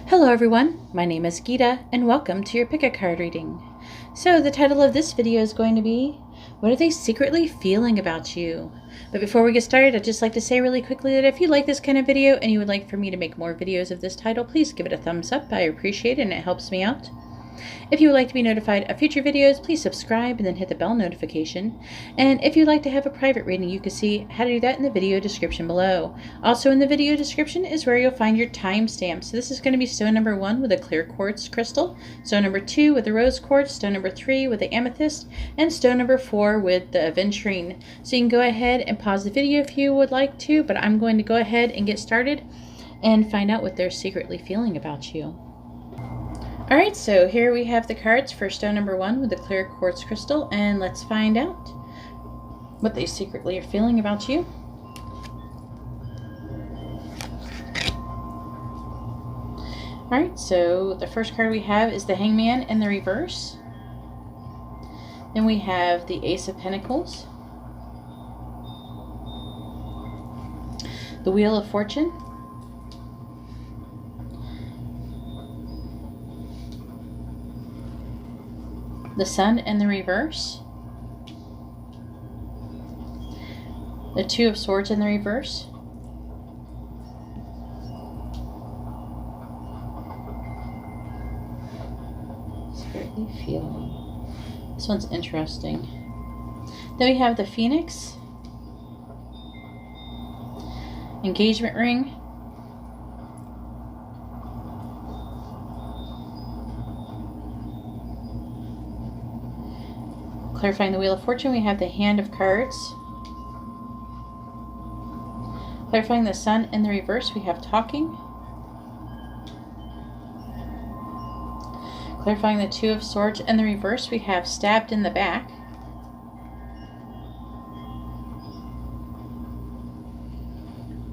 Hello everyone, my name is Geeta and welcome to your pick-a card reading. So the title of this video is going to be, what are they secretly feeling about you? But before we get started, I'd just like to say really quickly that if you like this kind of video and you would like for me to make more videos of this title, please give it a thumbs up. I appreciate it and it helps me out. If you would like to be notified of future videos, please subscribe and then hit the bell notification. And if you'd like to have a private reading, you can see how to do that in the video description below. Also in the video description is where you'll find your timestamp. So this is going to be stone number 1 with a clear quartz crystal, stone number 2 with the rose quartz, stone number 3 with the amethyst, and stone number 4 with the aventurine. So you can go ahead and pause the video if you would like to, but I'm going to go ahead and get started and find out what they're secretly feeling about you. Alright, so here we have the cards for stone number 1 with the clear quartz crystal, and let's find out what they secretly are feeling about you. Alright, so the first card we have is the Hangman in the reverse. Then we have the Ace of Pentacles, the Wheel of Fortune, the Sun in the reverse, the Two of Swords in the reverse, secretly feeling. This one's interesting. Then we have the Phoenix, engagement ring, clarifying the Wheel of Fortune, we have the Hand of Cards. Clarifying the Sun in the reverse, we have Talking. Clarifying the Two of Swords in the reverse, we have Stabbed in the Back.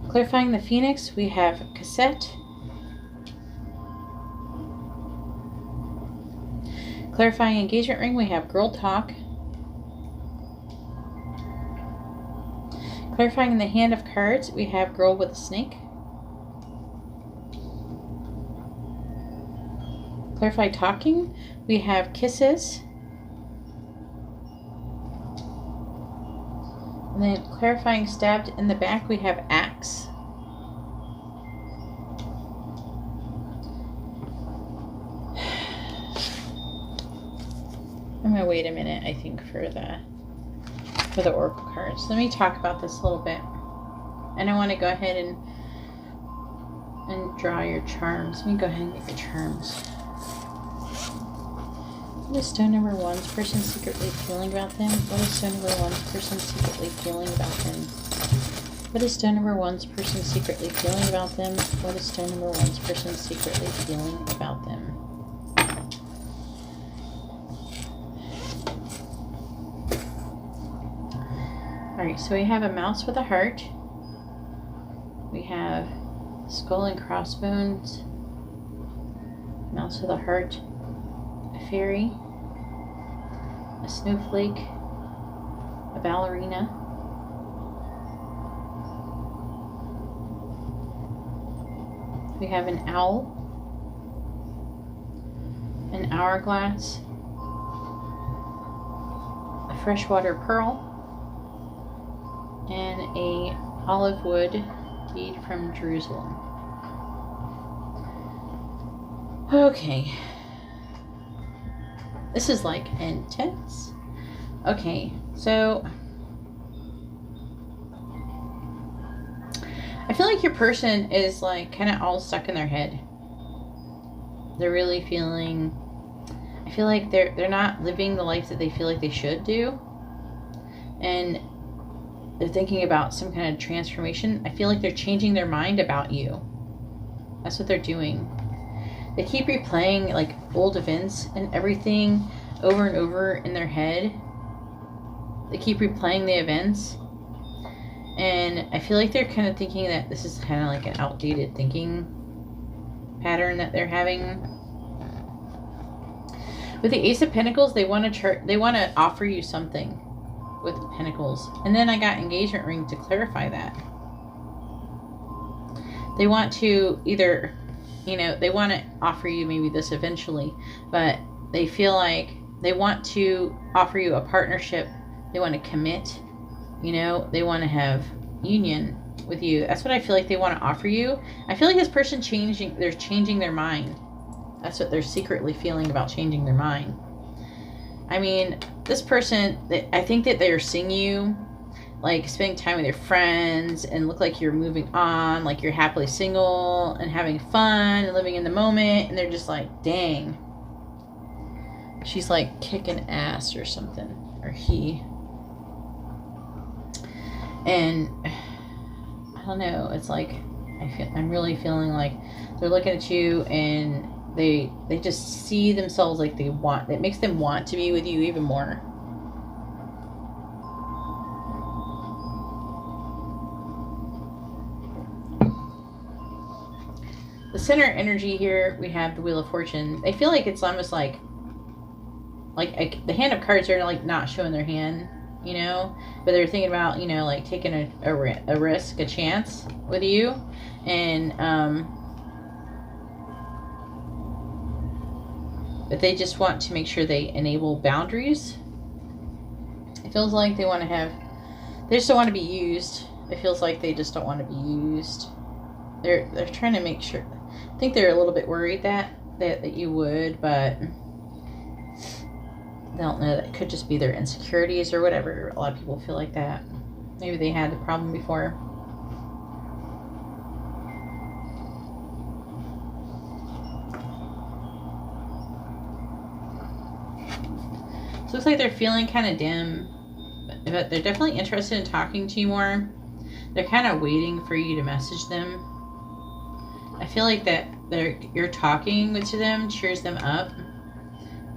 Clarifying the Phoenix, we have Cassette. Clarifying engagement ring, we have Girl Talk. Clarifying the Hand of Cards, we have Girl with a Snake. Clarify Talking, we have Kisses. And then clarifying Stabbed in the Back, we have Axe. I'm going to wait a minute, I think, for the oracle cards. Let me talk about this a little bit. And I want to go ahead and draw your charms. Let me go ahead and get your charms. What is stone number 1's person secretly feeling about them? What is stone number 1's person secretly feeling about them? What is stone number 1's person secretly feeling about them? What is stone number 1's person secretly feeling about them? Alright, so we have a mouse with a heart. We have skull and crossbones, mouse with a heart, a fairy, a snowflake, a ballerina, we have an owl, an hourglass, a freshwater pearl, and a olive wood bead from Jerusalem. Okay. This is like intense. Okay, so I feel like your person is like kind of all stuck in their head. They're really feeling, I feel like they're not living the life that they feel like they should do. And they're thinking about some kind of transformation. I feel like they're changing their mind about you. That's what they're doing. They keep replaying like old events and everything over and over in their head. They keep replaying the events. And I feel like they're kind of thinking that this is kind of like an outdated thinking pattern that they're having. With the Ace of Pentacles, they want to offer you something with the Pentacles. And then I got engagement ring to clarify that. They want to either you know, they want to offer you maybe this eventually, but they feel like they want to offer you a partnership. They want to commit, you know, they want to have union with you. That's what I feel like they want to offer you. I feel like this person they're changing their mind. That's what they're secretly feeling about changing their mind. I mean, this person, I think that they're seeing you like spending time with your friends and look like you're moving on, like you're happily single and having fun and living in the moment, and they're just like, dang, she's like kicking ass or something, or he. And I don't know, it's like I'm really feeling like they're looking at you and they just see themselves like it makes them want to be with you even more. The center energy here, we have the Wheel of Fortune. They feel like it's almost like the hand of cards are like not showing their hand, you know, but they're thinking about, you know, like taking a risk, a chance with you, and but they just want to make sure they enable boundaries. It feels like they just don't want to be used. It feels like they just don't want to be used. They're trying to make sure. I think they're a little bit worried that you would, but they don't know. That could just be their insecurities or whatever. A lot of people feel like that. Maybe they had the problem before. So it looks like they're feeling kind of dim, but they're definitely interested in talking to you more. They're kind of waiting for you to message them. I feel like that you're talking to them cheers them up,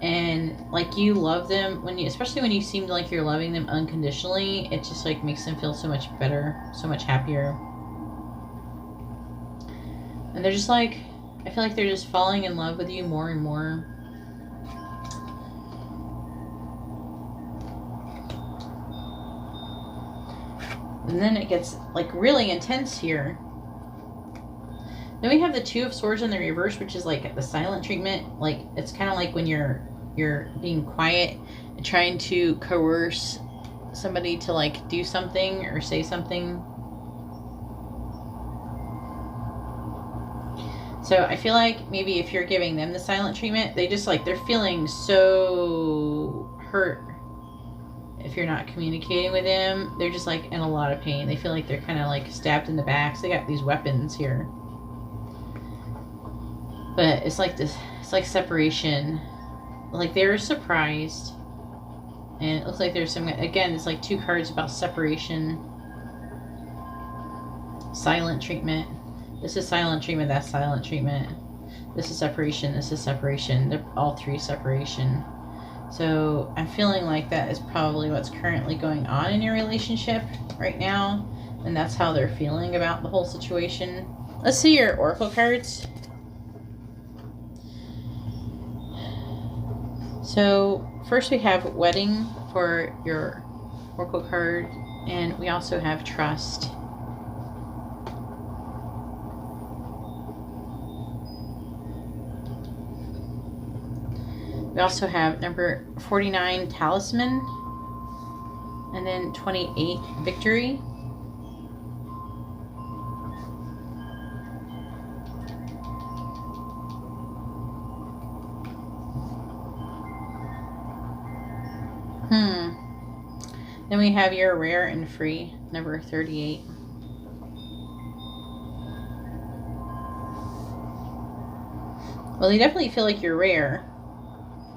and like you love them especially when you seem like you're loving them unconditionally. It just like makes them feel so much better, so much happier. And they're just like, I feel like they're just falling in love with you more and more. And then it gets like really intense here. Then we have the Two of Swords in the reverse, which is like the silent treatment. Like it's kind of like when you're being quiet and trying to coerce somebody to like do something or say something. So I feel like maybe if you're giving them the silent treatment, they just like, they're feeling so hurt. If you're not communicating with them, they're just like in a lot of pain. They feel like they're kind of like stabbed in the back. So they got these weapons here. But it's like this, it's like separation. Like they're surprised. And it looks like there's some, again, it's like two cards about separation. Silent treatment. This is silent treatment, that's silent treatment. This is separation, this is separation. They're all three separation. So I'm feeling like that is probably what's currently going on in your relationship right now. And that's how they're feeling about the whole situation. Let's see your oracle cards. So first we have wedding for your oracle card, and we also have trust. We also have number 49, talisman, and then 28, victory. Then we have your rare and free, number 38. Well, they definitely feel like you're rare.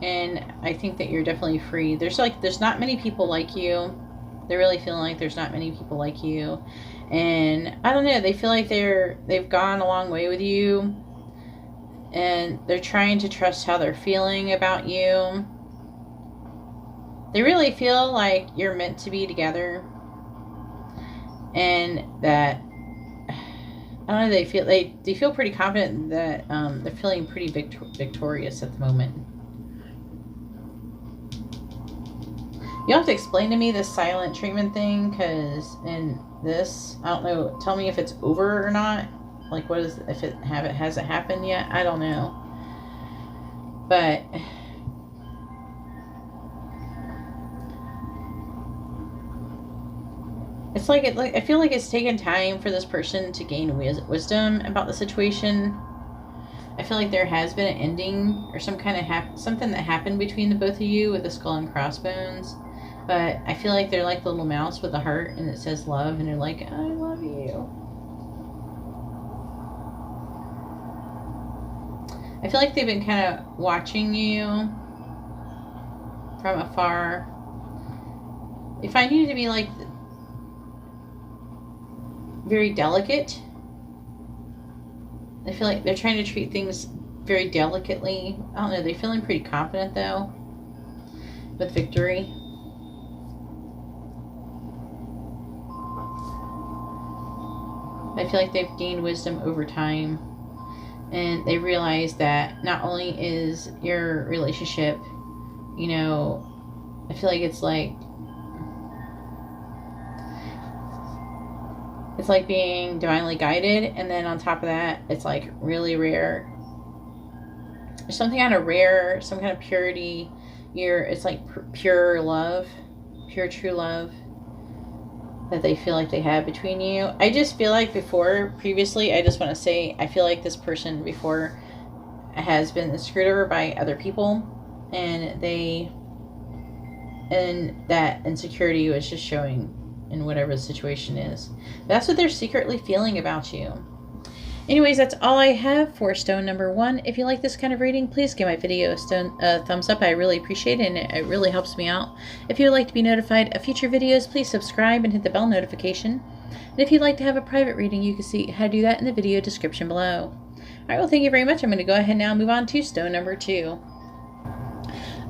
And I think that you're definitely free. There's not many people like you. They're really feeling like there's not many people like you. And I don't know, they feel like they've gone a long way with you. And they're trying to trust how they're feeling about you. They really feel like you're meant to be together. And that, I don't know, they feel pretty confident that they're feeling pretty victorious at the moment. You'll have to explain to me this silent treatment thing, because in this, I don't know, tell me if it's over or not. Like, what is, if it hasn't happened yet? I don't know. But it's like, I feel like it's taken time for this person to gain wisdom about the situation. I feel like there has been an ending or some kind of something that happened between the both of you with the skull and crossbones. But I feel like they're like the little mouse with a heart and it says love, and they're like, I love you. I feel like they've been kind of watching you from afar. They find you to be like very delicate. I feel like they're trying to treat things very delicately. I don't know, they're feeling pretty confident though with victory. I feel like they've gained wisdom over time, and they realize that not only is your relationship, you know, I feel like it's like being divinely guided, and then on top of that, it's like really rare. There's something kind of rare, some kind of purity. It's like pure love, pure true love that they feel like they have between you. I just feel like previously, I just want to say, I feel like this person before has been screwed over by other people, and that insecurity was just showing in whatever the situation is. That's what they're secretly feeling about you. Anyways, that's all I have for stone number 1. If you like this kind of reading, please give my video a thumbs up. I really appreciate it, and it really helps me out. If you would like to be notified of future videos, please subscribe and hit the bell notification. And if you'd like to have a private reading, you can see how to do that in the video description below. Alright, well, thank you very much. I'm going to go ahead now and move on to stone number 2.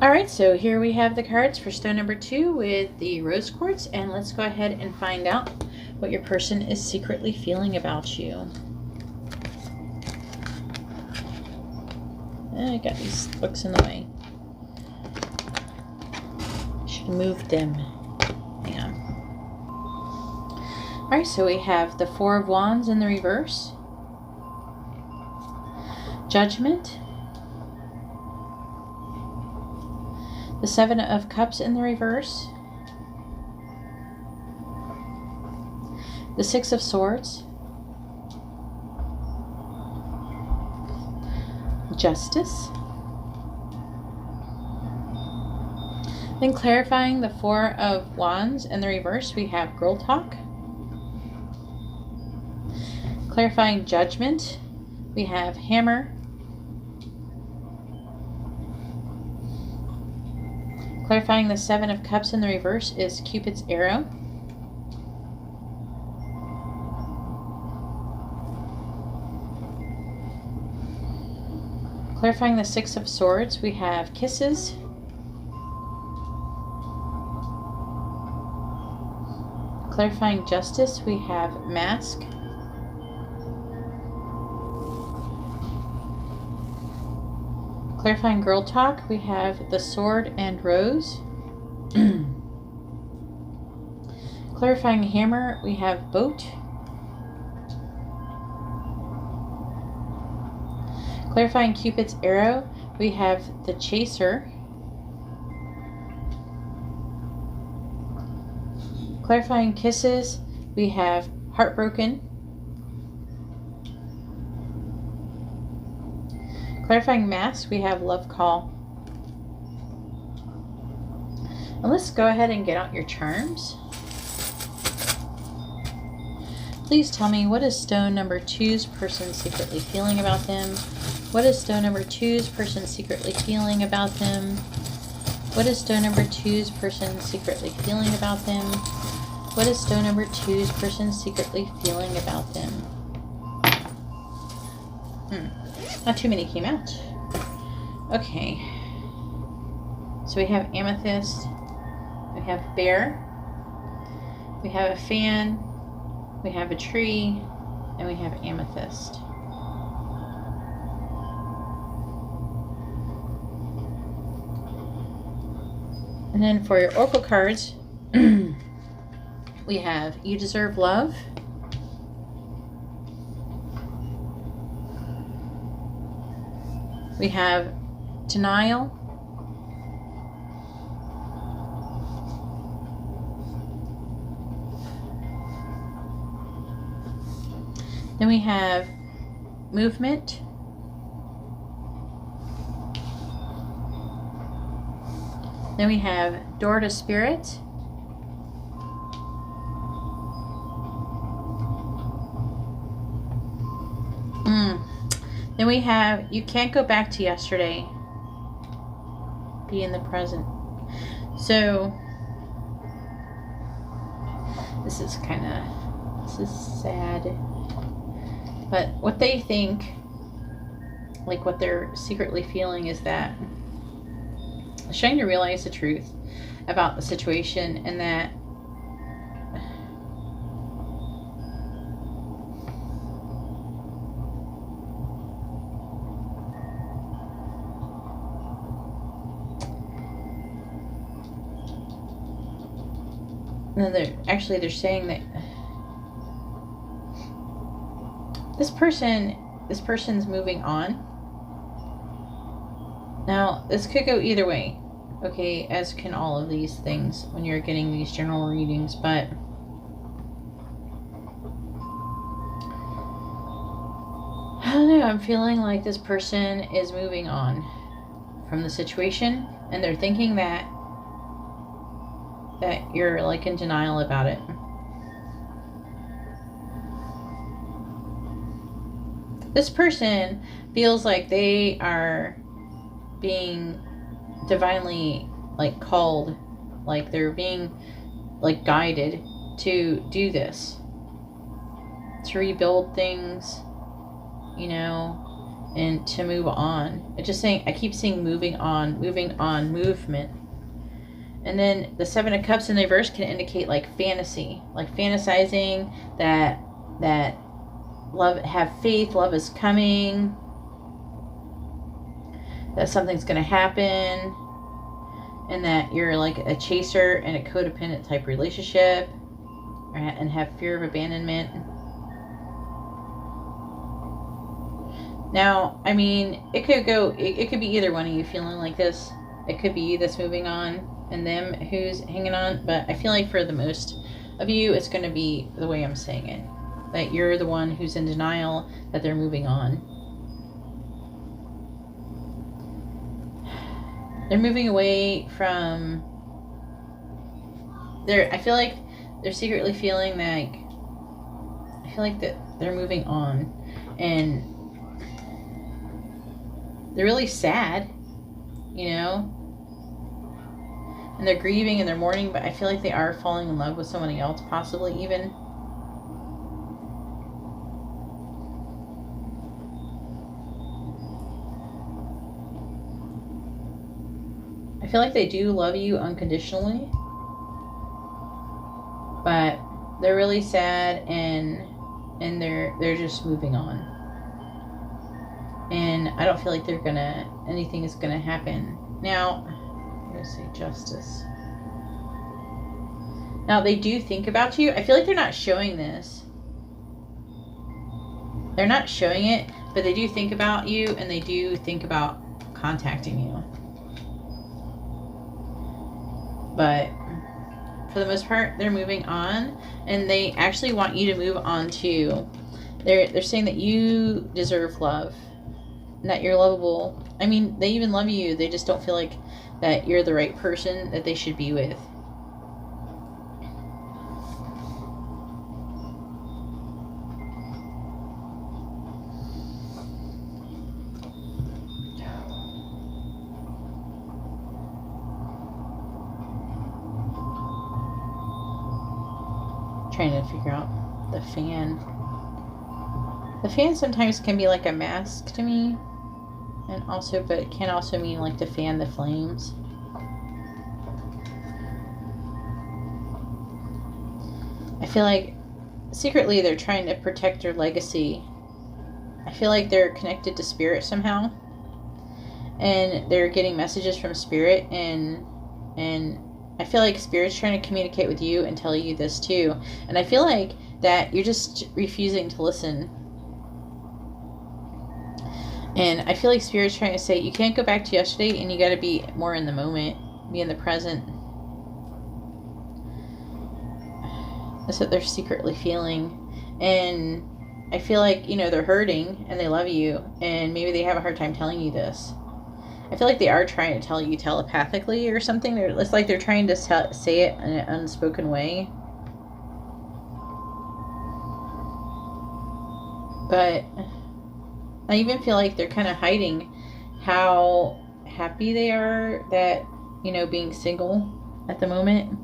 Alright, so here we have the cards for stone number 2 with the rose quartz, and let's go ahead and find out what your person is secretly feeling about you. I got these books in the way. Should have moved them. Hang on. Alright, so we have the Four of Wands in the reverse. Judgment. The Seven of Cups in the reverse. The Six of Swords. Justice. Then clarifying the Four of Wands in the reverse, we have Girl Talk. Clarifying Judgment, we have Hammer. Clarifying the Seven of Cups in the reverse is Cupid's arrow. Clarifying the Six of Swords, we have Kisses. Clarifying Justice, we have Mask. Clarifying Girl Talk, we have the Sword and Rose. Clarifying Hammer, we have Boat. Clarifying Cupid's arrow, we have the Chaser. Clarifying Kisses, we have Heartbroken. Clarifying Mask, we have Love Call. And let's go ahead and get out your charms. Please tell me, what is stone number 2's person secretly feeling about them? What is stone number 2's person secretly feeling about them? What is stone number 2's person secretly feeling about them? What is stone number 2's person secretly feeling about them? Not too many came out. Okay. So we have Amethyst. We have Bear. We have a fan. We have a tree. And we have Amethyst. And then for your oracle cards, we have You Deserve Love. We have denial. Then we have movement. Then we have door to spirit. Then we have you can't go back to yesterday. Be in the present. So this is sad. But what they think, like what they're secretly feeling, is that they're trying to realize the truth about the situation, and that they're saying that this person's moving on. Now, this could go either way, okay, as can all of these things when you're getting these general readings, but I don't know, I'm feeling like this person is moving on from the situation, and they're thinking that you're like in denial about it. This person feels like they are being divinely like called, like they're being like guided to do this, to rebuild things, you know, and to move on. It's just saying, I keep seeing moving on, movement. And then the Seven of Cups in the reverse can indicate like fantasy, like fantasizing that love, have faith, love is coming, that something's going to happen, and that you're like a chaser in a codependent type relationship, and have fear of abandonment. Now, I mean, it could be either one of you feeling like this. It could be you that's moving on and them who's hanging on, but I feel like for the most of you, it's going to be the way I'm saying it, that you're the one who's in denial that they're moving on. They're moving away from I feel like they're secretly feeling like, I feel like that they're moving on, and they're really sad, you know, and they're grieving and they're mourning, but I feel like they are falling in love with somebody else, possibly even. I feel like they do love you unconditionally, but they're really sad, and they're just moving on. And I don't feel like anything is gonna happen. Now, I'm gonna say justice. Now, they do think about you. I feel like they're not showing this. They're not showing it, but they do think about you, and they do think about contacting you. But for the most part, they're moving on, and they actually want you to move on too. They're saying that you deserve love, and that you're lovable. I mean, they even love you. They just don't feel like that you're the right person that they should be with. Trying to figure out the fan. The fan sometimes can be like a mask to me, and also, but it can also mean like to fan the flames. I feel like secretly they're trying to protect their legacy. I feel like they're connected to spirit somehow, and they're getting messages from spirit, and I feel like spirit's trying to communicate with you and tell you this too. And I feel like that you're just refusing to listen. And I feel like Spirit's trying to say you can't go back to yesterday and you got to be more in the moment, be in the present. That's what they're secretly feeling. And I feel like, you know, they're hurting and they love you, and maybe they have a hard time telling you this. I feel like they are trying to tell you telepathically or something. It's like they're trying to say it in an unspoken way. But I even feel like they're kind of hiding how happy they are that, you know, being single at the moment.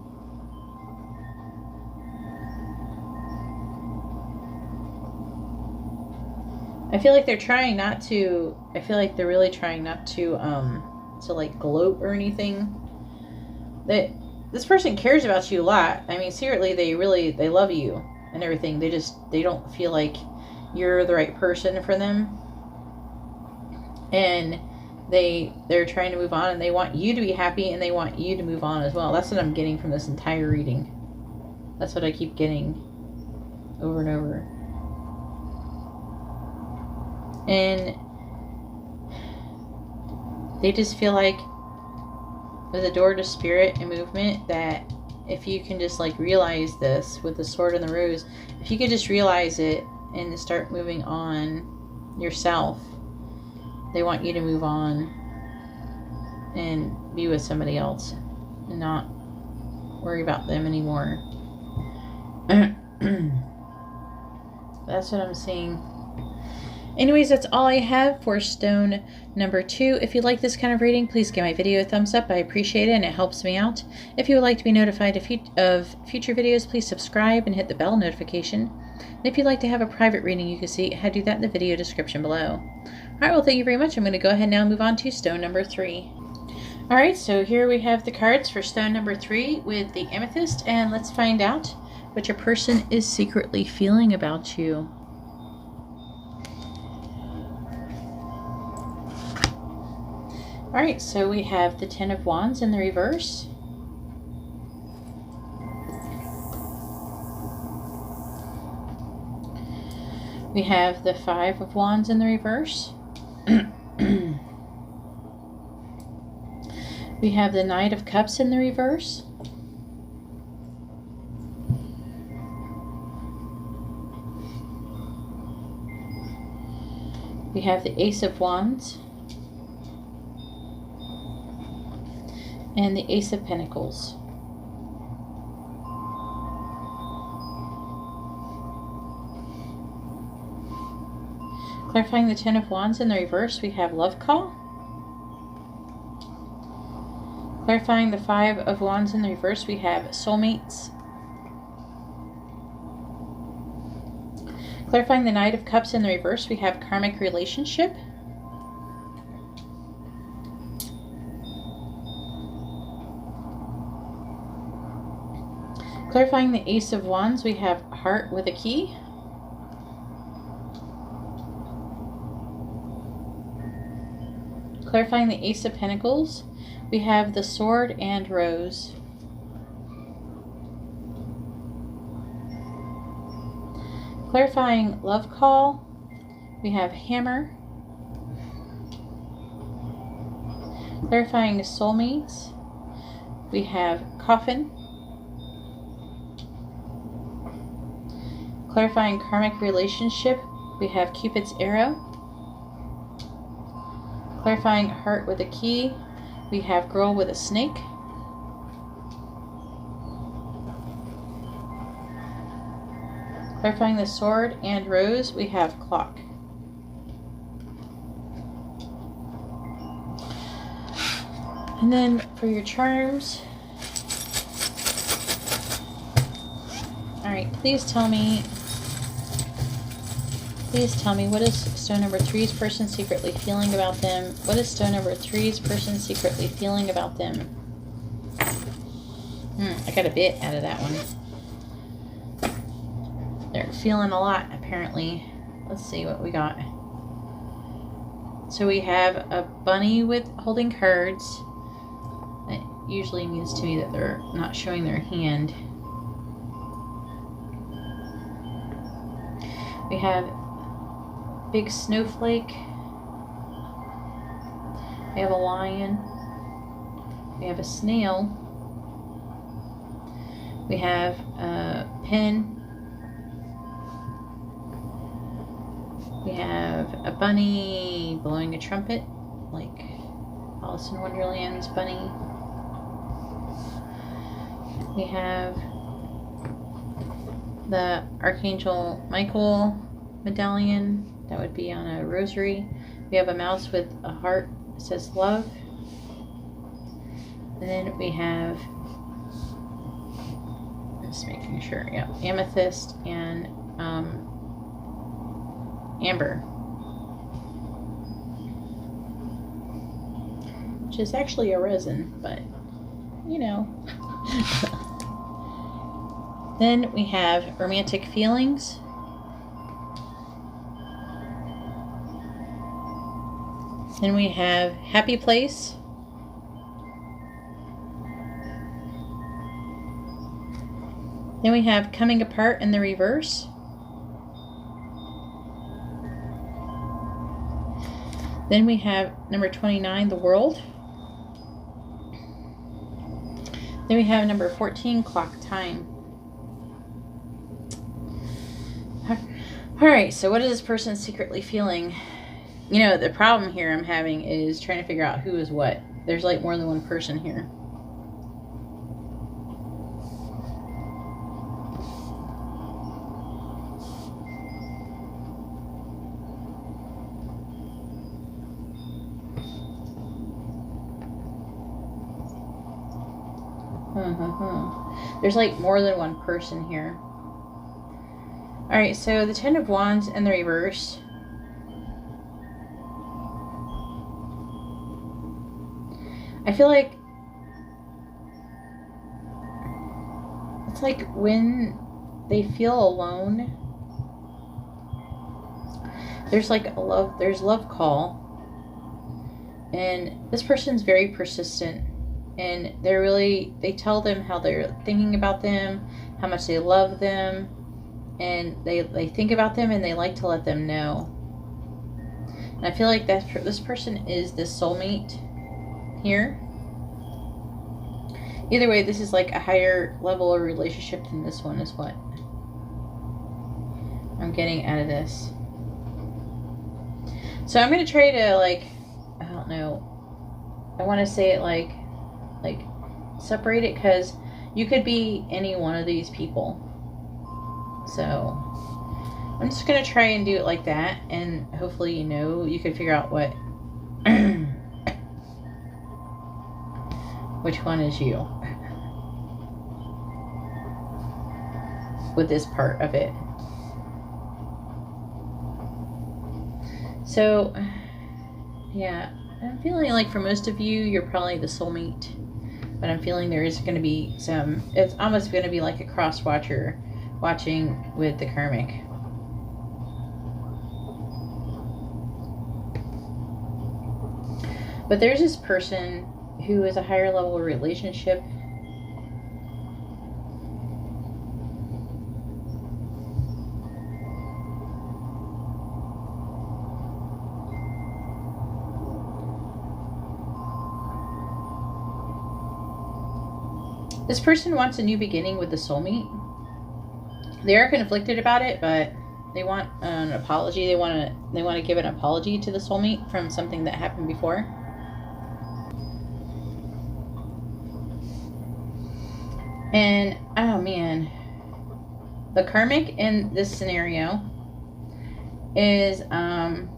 I feel like they're trying not to, I feel like they're really trying not to like gloat or anything. That this person cares about you a lot. I mean, secretly they love you and everything. They don't feel like you're the right person for them. And they're trying to move on, and they want you to be happy, and they want you to move on as well. That's what I'm getting from this entire reading. That's what I keep getting over and over. And they just feel like with a door to spirit and movement, that if you can just like realize this with the sword and the rose, if you could just realize it and start moving on yourself, they want you to move on and be with somebody else and not worry about them anymore. That's what I'm seeing. Anyways, that's all I have for stone number 2. If you like this kind of reading, please give my video a thumbs up. I appreciate it, and it helps me out. If you would like to be notified of future videos, please subscribe and hit the bell notification. And if you'd like to have a private reading, you can see how to do that in the video description below. Alright, well, thank you very much. I'm going to go ahead now and move on to stone number 3. Alright, so here we have the cards for stone number 3 with the amethyst, and let's find out what your person is secretly feeling about you. Alright, so we have the Ten of Wands in the reverse. We have the Five of Wands in the reverse. We have the Knight of Cups in the reverse. We have the Ace of Wands and the Ace of Pentacles. Clarifying the Ten of Wands in the reverse, we have Love Call. Clarifying the Five of Wands in the reverse, we have Soulmates. Clarifying the Knight of Cups in the reverse, we have Karmic Relationship. Clarifying the Ace of Wands, we have Heart with a Key. Clarifying the Ace of Pentacles, we have the Sword and Rose. Clarifying Love Call, we have Hammer. Clarifying Soulmates, we have Coffin. Clarifying Karmic Relationship, we have Cupid's Arrow. Clarifying Heart with a Key, we have Girl with a Snake. Clarifying the Sword and Rose, we have Clock. And then for your charms, alright, please tell me what is stone number 3's person secretly feeling about them? What is stone number 3's person secretly feeling about them? I got a bit out of that one. They're feeling a lot, apparently. Let's see what we got. So we have a bunny with holding cards. That usually means to me that they're not showing their hand. We have big snowflake. We have a lion. We have a snail. We have a pen. We have a bunny blowing a trumpet, like Alice in Wonderland's bunny. We have the Archangel Michael medallion. That would be on a rosary. We have a mouse with a heart that says love. And then we have, just making sure, yeah, amethyst and amber, which is actually a resin, but you know. Then we have romantic feelings. Then we have happy place. Then we have coming apart in the reverse. Then we have number 29, the world. Then we have number 14, clock time. All right, so what is this person secretly feeling? You know, the problem here I'm having is trying to figure out who is what. There's like more than one person here. There's like more than one person here. Alright, so the Ten of Wands in the reverse. I feel like it's like when they feel alone, there's like there's love call. And this person's very persistent. And they tell them how they're thinking about them, how much they love them, and they think about them, and they like to let them know. And I feel like this person is the soulmate here. Either way, this is like a higher level of relationship than this one is what I'm getting out of this. So I'm going to try to, like, I don't know, I want to say it like separate it, because you could be any one of these people. So I'm just going to try and do it like that, and hopefully you can figure out what which one is you with this part of it. So yeah, I'm feeling like for most of you, you're probably the soulmate. But I'm feeling there is going to be it's almost going to be like a cross-watcher watching with the karmic. But there's this person who is a higher level relationship. This person wants a new beginning with the soulmate. They are conflicted about it, but they want an apology. They want to give an apology to the soulmate from something that happened before. And oh man, the karmic in this scenario is I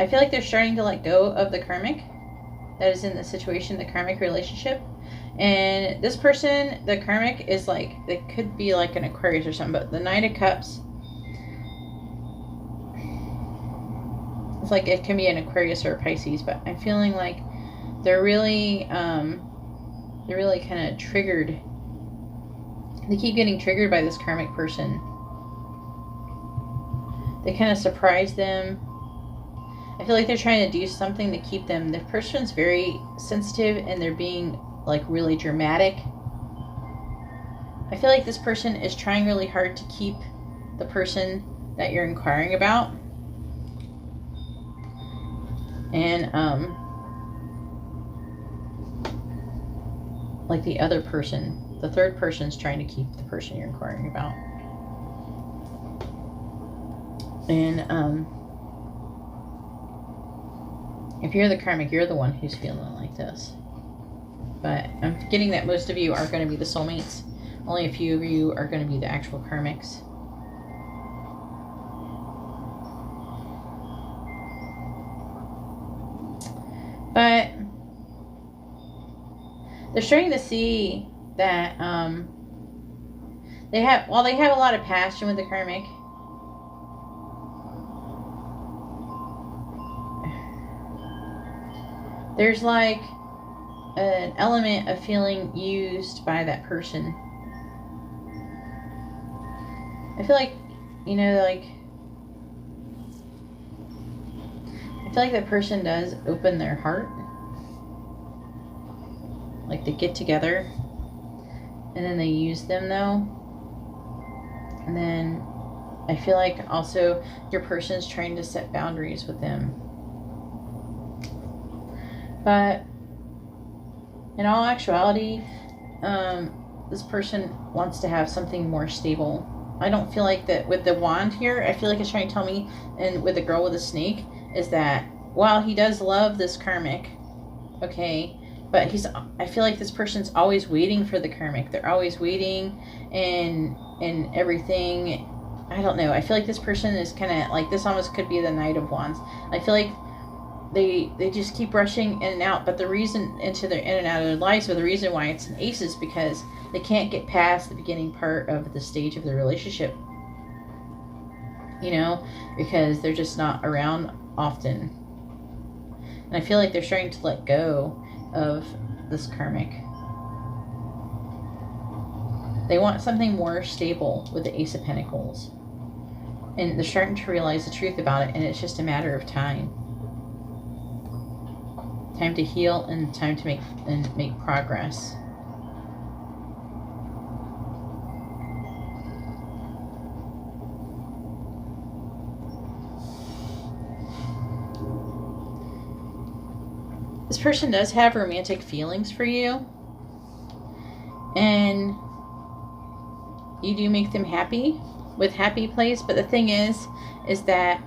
feel like they're starting to let go of the karmic that is in the situation, the karmic relationship. And this person, the karmic is like, they could be like an Aquarius or something, but the Knight of Cups, it's like it can be an Aquarius or a Pisces, but I'm feeling like they're really kind of triggered. They keep getting triggered by this karmic person. They kind of surprise them. I feel like they're trying to do something to keep them. The person's very sensitive, and they're being like really dramatic. I feel like this person is trying really hard to keep the person that you're inquiring about. And like the other person, the third person's trying to keep the person you're inquiring about. And if you're the karmic, you're the one who's feeling like this. But I'm getting that most of you are going to be the soulmates. Only a few of you are going to be the actual karmics. But they're starting to see that while they have a lot of passion with the karmic, there's like an element of feeling used by that person. I feel like, you know, like, I feel like that person does open their heart. Like they get together and then they use them though. And then I feel like also your person's trying to set boundaries with them. But in all actuality, this person wants to have something more stable. I don't feel like that with the wand here. I feel like it's trying to tell me, and with the girl with the snake, is that while he does love this karmic, okay, but I feel like this person's always waiting for the karmic. They're always waiting and everything. I don't know. I feel like this person is kind of like, this almost could be the Knight of Wands. I feel like they just keep rushing in and out, but the reason into their in and out of their lives, or the reason why it's an ace, is because they can't get past the beginning part of the stage of the relationship. You know, because they're just not around often. And I feel like they're starting to let go of this karmic. They want something more stable with the Ace of Pentacles. And they're starting to realize the truth about it, and it's just a matter of time. Time to heal and time to make progress. This person does have romantic feelings for you, and you do make them happy with happy place. But the thing is that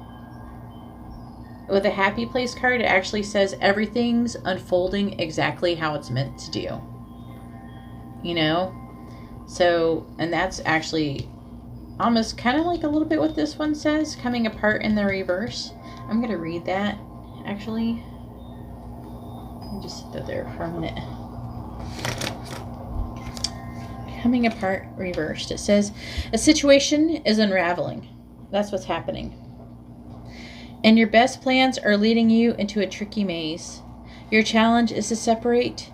with the happy place card, it actually says everything's unfolding exactly how it's meant to do. You know? So, and that's actually almost kind of like a little bit what this one says, coming apart in the reverse. I'm going to read that, actually. Let me just sit that there for a minute. Coming apart reversed. It says, a situation is unraveling. That's what's happening. And your best plans are leading you into a tricky maze. Your challenge is to separate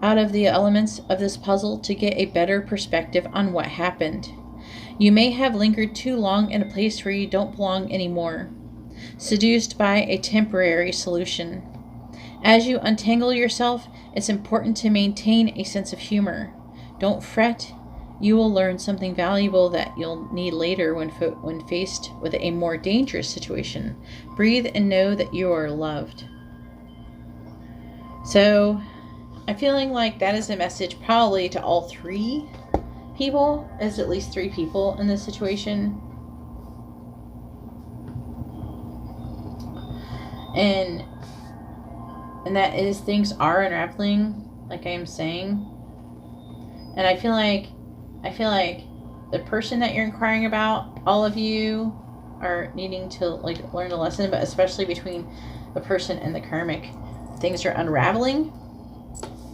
out of the elements of this puzzle to get a better perspective on what happened. You may have lingered too long in a place where you don't belong anymore, seduced by a temporary solution. As you untangle yourself, it's important to maintain a sense of humor. Don't fret. You will learn something valuable that you'll need later when faced with a more dangerous situation. Breathe and know that you are loved. So, I'm feeling like that is a message probably to all three people. There's at least three people in this situation. And that is, things are unraveling, like I am saying. And I feel like the person that you're inquiring about, all of you are needing to like learn a lesson, but especially between the person and the karmic, things are unraveling.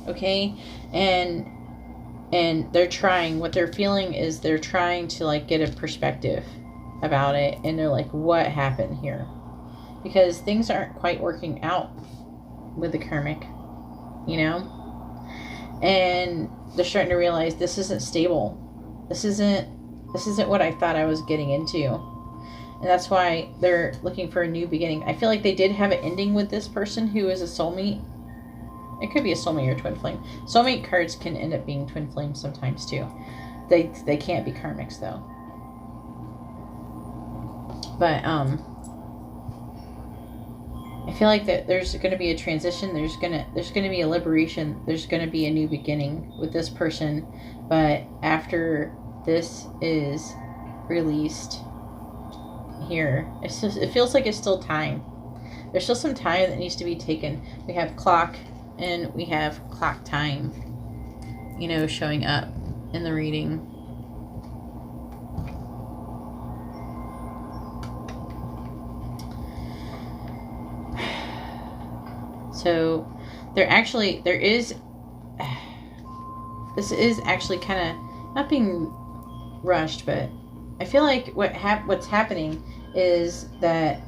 Okay, and they're trying. What they're feeling is they're trying to like get a perspective about it, and they're like, what happened here? Because things aren't quite working out with the karmic, you know, and they're starting to realize this isn't stable. This isn't what I thought I was getting into. And that's why they're looking for a new beginning. I feel like they did have an ending with this person who is a soulmate. It could be a soulmate or a twin flame. Soulmate cards can end up being twin flames sometimes too. They can't be karmics though. But I feel like that there's going to be a transition. There's going to be a liberation. There's going to be a new beginning with this person. But after this is released here, it feels like it's still time. There's still some time that needs to be taken. We have clock and we have clock time, you know, showing up in the reading. So this is actually kind of not being rushed, but I feel like what's happening is that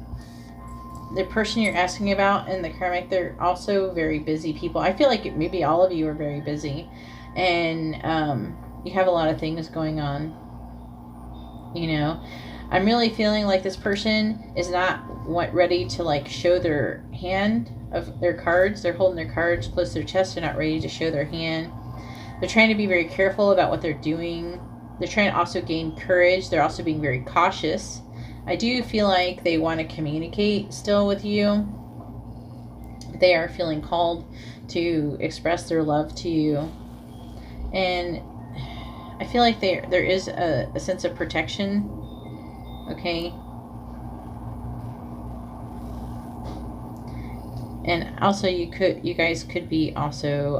the person you're asking about and the karmic, they're also very busy people. I feel like maybe all of you are very busy, and you have a lot of things going on. You know, I'm really feeling like this person is not ready to like show their hand of their cards. They're holding their cards close to their chest. They're not ready to show their hand. They're trying to be very careful about what they're doing. They're trying to also gain courage. They're also being very cautious. I do feel like they want to communicate still with you. They are feeling called to express their love to you. And I feel like there is a sense of protection. Okay. And also you guys could be also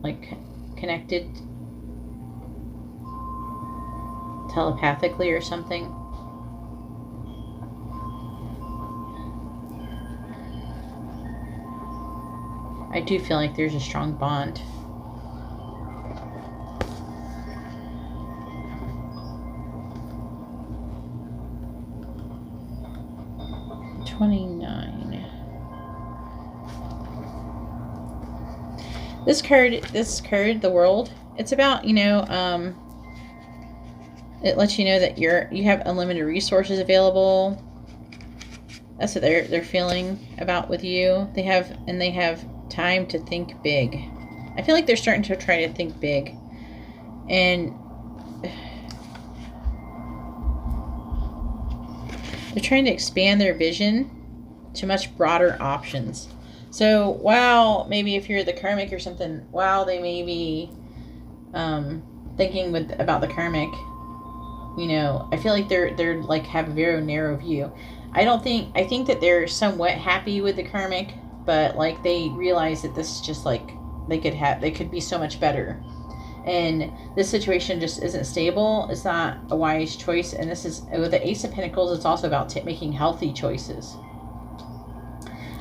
like connected telepathically or something. I do feel like there's a strong bond. This card, the World, it's about, you know, it lets you know that you have unlimited resources available. That's what they're feeling about with you. They have time to think big. I feel like they're starting to try to think big. And they're trying to expand their vision to much broader options. So while maybe if you're the karmic or something, while they may be thinking about the karmic, you know, I feel like they're like have a very narrow view. I think that they're somewhat happy with the karmic, but like they realize that this is just like they could be so much better. And this situation just isn't stable. It's not a wise choice. And this is with the Ace of Pentacles, it's also about making healthy choices.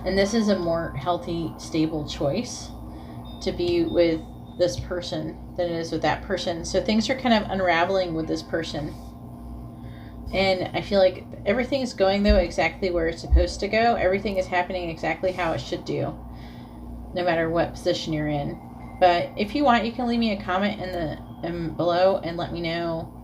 And this is a more healthy, stable choice to be with this person than it is with that person. So things are kind of unraveling with this person. And I feel like everything's going, though, exactly where it's supposed to go. Everything is happening exactly how it should do, no matter what position you're in. But if you want, you can leave me a comment in below and let me know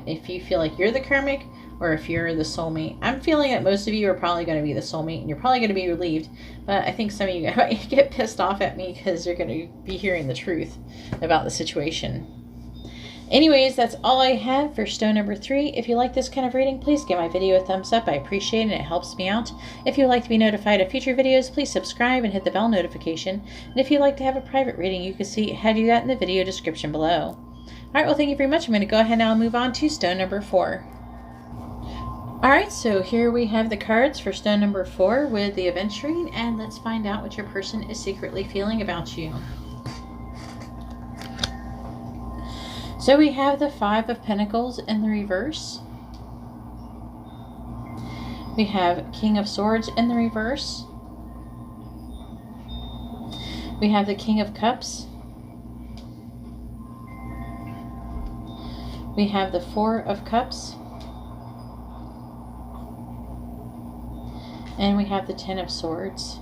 if you feel like you're the karmic or if you're the soulmate. I'm feeling that most of you are probably going to be the soulmate, and you're probably going to be relieved. But I think some of you might get pissed off at me because you're going to be hearing the truth about the situation. Anyways, that's all I have for stone number 3. If you like this kind of reading, please give my video a thumbs up. I appreciate it and it helps me out. If you'd like to be notified of future videos, please subscribe and hit the bell notification. And if you'd like to have a private reading, you can see how to do that in the video description below. Alright, well, thank you very much. I'm going to go ahead now and move on to stone number 4. Alright, so here we have the cards for stone number 4 with the adventuring, and let's find out what your person is secretly feeling about you. So we have the 5 of Pentacles in the reverse. We have King of Swords in the reverse. We have the King of Cups. We have the 4 of Cups. And we have the 10 of Swords.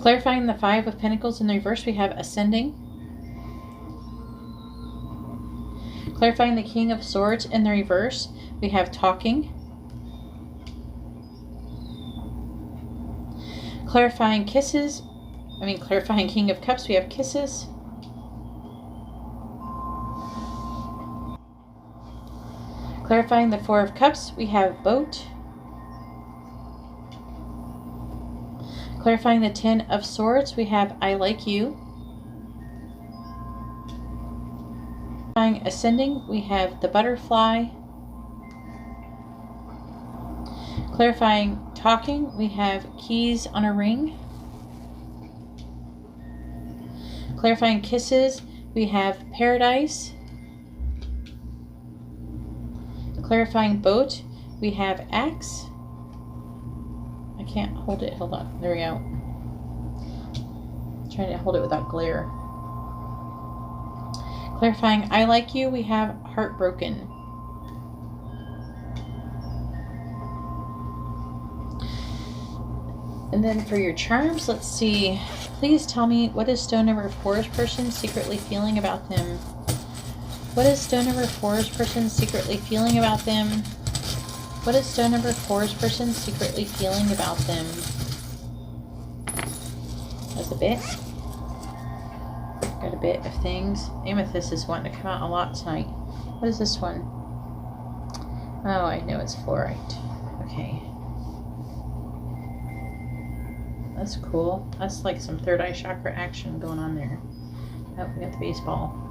Clarifying the 5 of Pentacles in the reverse, we have Ascending. Clarifying the King of Swords in the reverse, we have Talking. Clarifying clarifying King of Cups, we have Kisses. Clarifying the Four of Cups, we have boat. Clarifying the Ten of Swords, we have I like you. Clarifying Ascending, we have the Butterfly. Clarifying Talking, we have Keys on a Ring. Clarifying Kisses, we have Paradise. Clarifying Boat, we have Axe. I can't hold it. Hold on. There we go. I'm trying to hold it without glare. Clarifying I like you, we have Heartbroken. And then for your charms, let's see. Please tell me, what is stone number 4's person secretly feeling about them? What is stone number 4's person secretly feeling about them? What is stone number 4's person secretly feeling about them? That's a bit. Got a bit of things. Amethyst is wanting to come out a lot tonight. What is this one? Oh, I know it's fluorite. Okay. That's cool. That's like some third eye chakra action going on there. Oh, we got the baseball.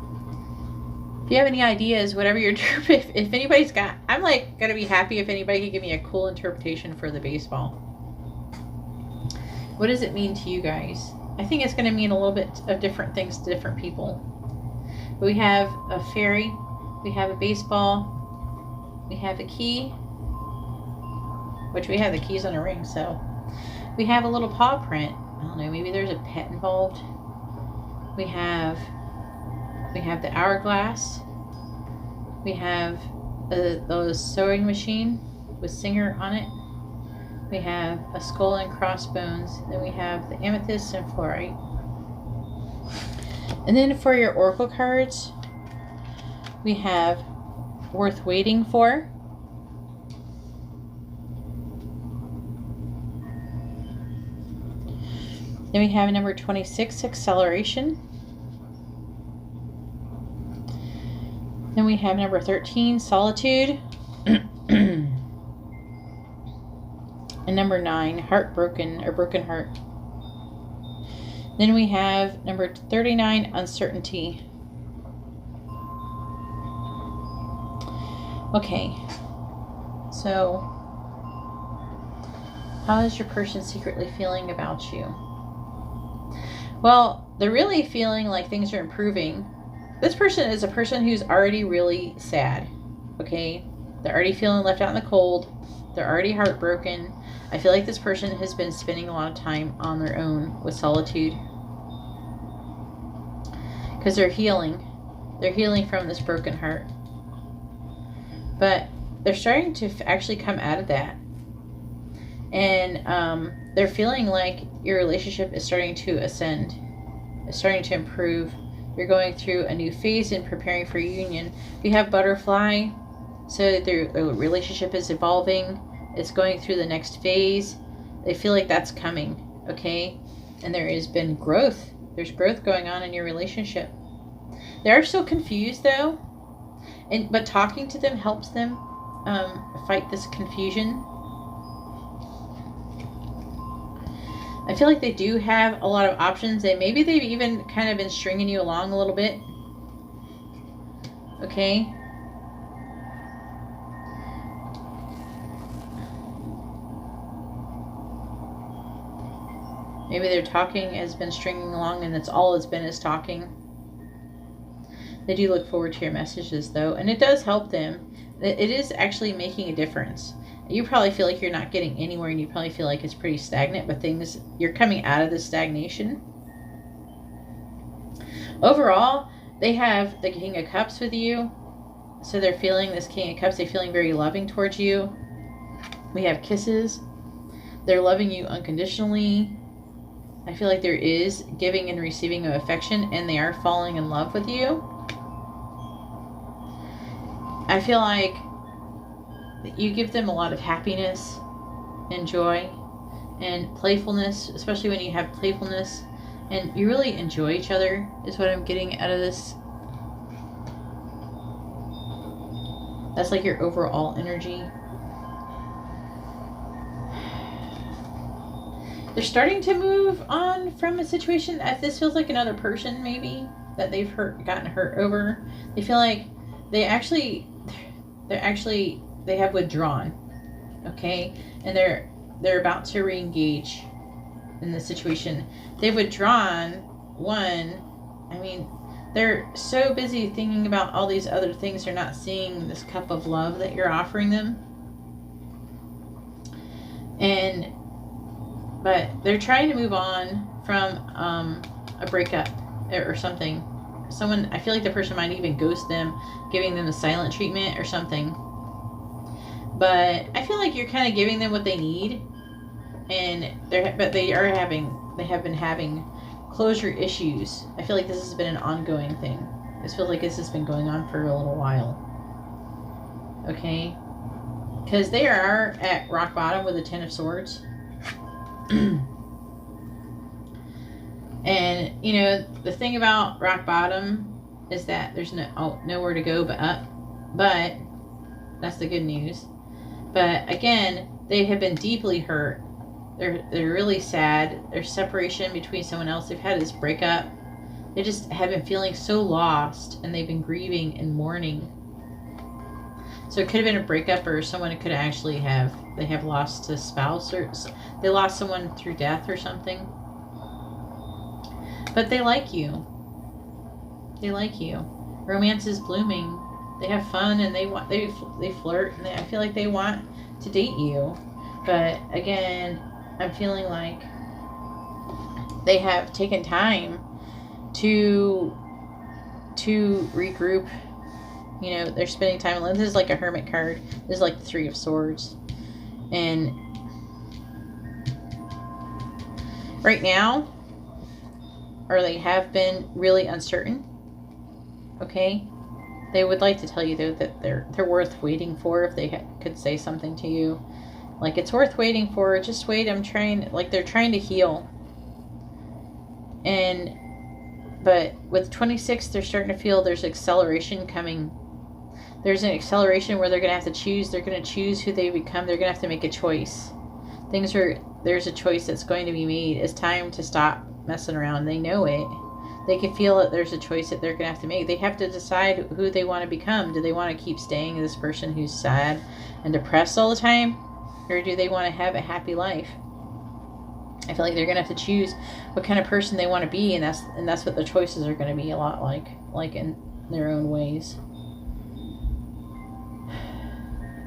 If you have any ideas, whatever you're doing, if anybody's got, I'm like gonna be happy if anybody can give me a cool interpretation for the baseball. What does it mean to you guys? I think it's gonna mean a little bit of different things to different people. But we have a fairy, we have a baseball, we have a key, which we have the keys on a ring, so. We have a little paw print. I don't know, maybe there's a pet involved. We have the hourglass. We have the sewing machine with Singer on it. We have a skull and crossbones. Then we have the amethyst and fluorite. And then for your oracle cards, we have Worth Waiting For. Then we have number 26, Acceleration. Then we have number 13, Solitude. And number 9, Heartbroken or Broken Heart. Then we have number 39, Uncertainty. Okay, so how is your person secretly feeling about you? Well, they're really feeling like things are improving. This person is a person who's already really sad, okay? They're already feeling left out in the cold. They're already heartbroken. I feel like this person has been spending a lot of time on their own with solitude. Because they're healing. They're healing from this broken heart. But they're starting to actually come out of that. And they're feeling like your relationship is starting to ascend. It's starting to improve. You're going through a new phase and preparing for union. We have butterfly. So their relationship is evolving. It's going through the next phase. They feel like that's coming. Okay? And there has been growth. There's growth going on in your relationship. They are still confused though. But talking to them helps them fight this confusion. I feel like they do have a lot of options, and maybe they've even kind of been stringing you along a little bit. Okay? Maybe their talking has been stringing along, and that's all it's been is talking. They do look forward to your messages, though, and it does help them. It is actually making a difference. You probably feel like you're not getting anywhere, and you probably feel like it's pretty stagnant, but you're coming out of this stagnation. Overall, they have the King of Cups with you. So they're feeling this King of Cups. They're feeling very loving towards you. We have kisses. They're loving you unconditionally. I feel like there is giving and receiving of affection, and they are falling in love with you. I feel like you give them a lot of happiness and joy and playfulness, especially when you have playfulness, and you really enjoy each other is what I'm getting out of this. That's like your overall energy. They're starting to move on from a situation. This feels like another person, maybe, that they've gotten hurt over. They feel like they have withdrawn, okay, and they're about to re-engage in the situation. They've withdrawn. I mean, they're so busy thinking about all these other things, they're not seeing this cup of love that you're offering them. But they're trying to move on from a breakup or something. Someone, I feel like the person might even ghost them, giving them the silent treatment or something. But I feel like you're kind of giving them what they need, and they have been having closure issues. I feel like this has been an ongoing thing. This feels like this has been going on for a little while. Okay? Because they are at rock bottom with the Ten of Swords. And, you know, the thing about rock bottom is that there's nowhere to go but up. But that's the good news. But again, they have been deeply hurt. They're really sad. There's separation between someone else. They've had this breakup. They just have been feeling so lost, and they've been grieving and mourning. So it could have been a breakup, or someone could actually have lost a spouse, or they lost someone through death or something. But they like you. They like you. Romance is blooming. They have fun, and they flirt, and I feel like they want to date you. But again, I'm feeling like they have taken time to regroup. You know, they're spending time alone. This is like a Hermit card. This is like the Three of Swords. And right now, or they have been really uncertain. Okay? They would like to tell you, though, that they're worth waiting for, if they could say something to you. Like, it's worth waiting for. Just wait. They're trying to heal. But with 26, they're starting to feel there's acceleration coming. There's an acceleration where they're going to have to choose. They're going to choose who they become. They're going to have to make a choice. There's a choice that's going to be made. It's time to stop messing around. They know it. They can feel that there's a choice that they're going to have to make. They have to decide who they want to become. Do they want to keep staying this person who's sad and depressed all the time? Or do they want to have a happy life? I feel like they're going to have to choose what kind of person they want to be, and that's what the choices are going to be a lot like in their own ways.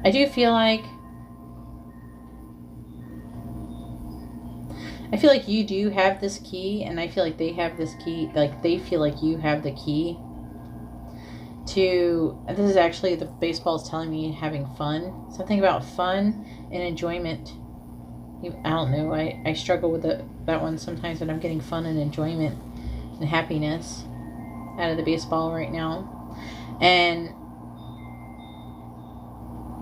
I do feel like you do have this key, and I feel like they have this key. Like, they feel like you have the key to, this is actually, the baseball is telling me, having fun. Something about fun and enjoyment. I don't know. I struggle with that one sometimes, but I'm getting fun and enjoyment and happiness out of the baseball right now. And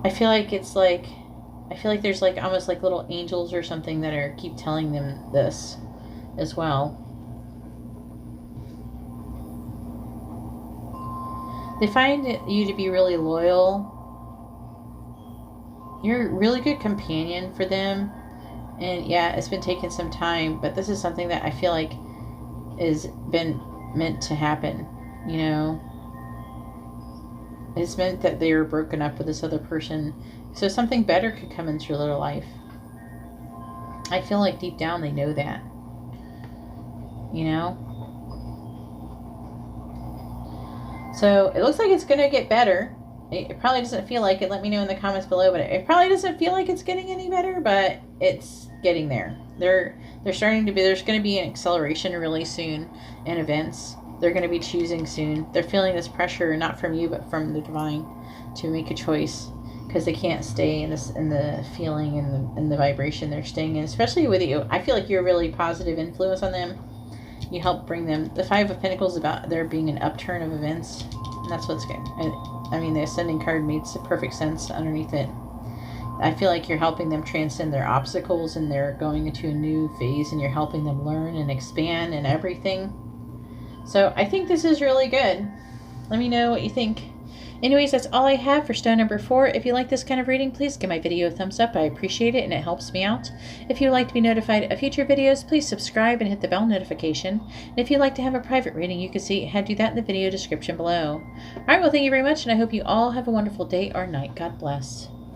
I feel like there's like almost like little angels or something that keep telling them this as well. They find you to be really loyal. You're a really good companion for them. And yeah, it's been taking some time, but this is something that I feel like has been meant to happen, you know. It's meant that they were broken up with this other person, so something better could come into your little life. I feel like deep down they know that, you know. So it looks like it's going to get better. It probably doesn't feel like it. Let me know in the comments below, but it probably doesn't feel like it's getting any better, but it's getting there. They're starting to be, there's going to be an acceleration really soon in events. They're going to be choosing soon. They're feeling this pressure, not from you, but from the divine, to make a choice, because they can't stay in the feeling and the vibration they're staying in, especially with you. I feel like you're a really positive influence on them. You help bring them. The Five of Pentacles is about there being an upturn of events, and that's what's good. I mean, the Ascending card makes perfect sense underneath it. I feel like you're helping them transcend their obstacles, and they're going into a new phase, and you're helping them learn and expand and everything. So I think this is really good. Let me know what you think Anyways, that's all I have for stone number 4. If you like this kind of reading, please give my video a thumbs up. I appreciate it and it helps me out. If you would like to be notified of future videos, please subscribe and hit the bell notification. And if you'd like to have a private reading, you can see how to do that in the video description below. Alright, well, thank you very much, and I hope you all have a wonderful day or night. God bless.